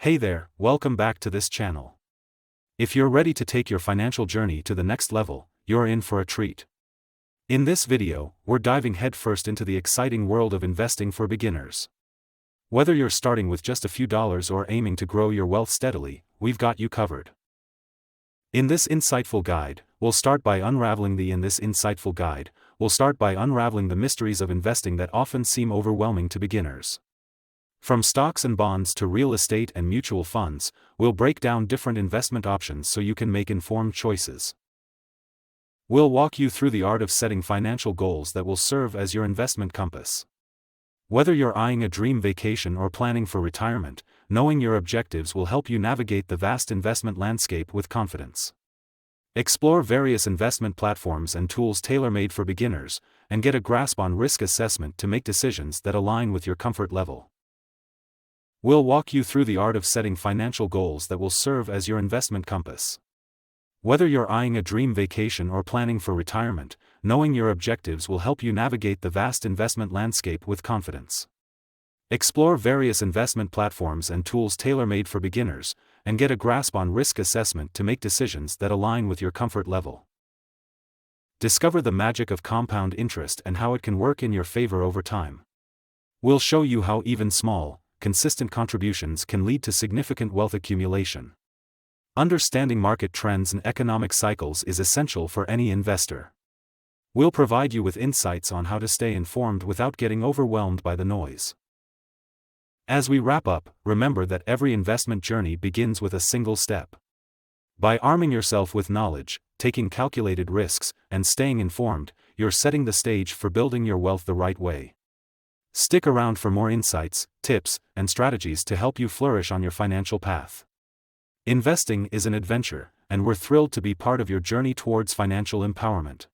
Hey there, welcome back to this channel. If you're ready to take your financial journey to the next level, you're in for a treat. In this video, we're diving headfirst into the exciting world of investing for beginners. Whether you're starting with just a few dollars or aiming to grow your wealth steadily, we've got you covered. In this insightful guide, we'll start by unraveling the mysteries of investing that often seem overwhelming to beginners. From stocks and bonds to real estate and mutual funds, we'll break down different investment options so you can make informed choices. We'll walk you through the art of setting financial goals that will serve as your investment compass. Whether you're eyeing a dream vacation or planning for retirement, knowing your objectives will help you navigate the vast investment landscape with confidence. Explore various investment platforms and tools tailor-made for beginners, and get a grasp on risk assessment to make decisions that align with your comfort level. We'll walk you through the art of setting financial goals that will serve as your investment compass. Whether you're eyeing a dream vacation or planning for retirement, knowing your objectives will help you navigate the vast investment landscape with confidence. Explore various investment platforms and tools tailor-made for beginners, and get a grasp on risk assessment to make decisions that align with your comfort level. Discover the magic of compound interest and how it can work in your favor over time. We'll show you how even small, consistent contributions can lead to significant wealth accumulation. Understanding market trends and economic cycles is essential for any investor. We'll provide you with insights on how to stay informed without getting overwhelmed by the noise. As we wrap up, remember that every investment journey begins with a single step. By arming yourself with knowledge, taking calculated risks, and staying informed, you're setting the stage for building your wealth the right way. Stick around for more insights, tips, and strategies to help you flourish on your financial path. Investing is an adventure, and we're thrilled to be part of your journey towards financial empowerment.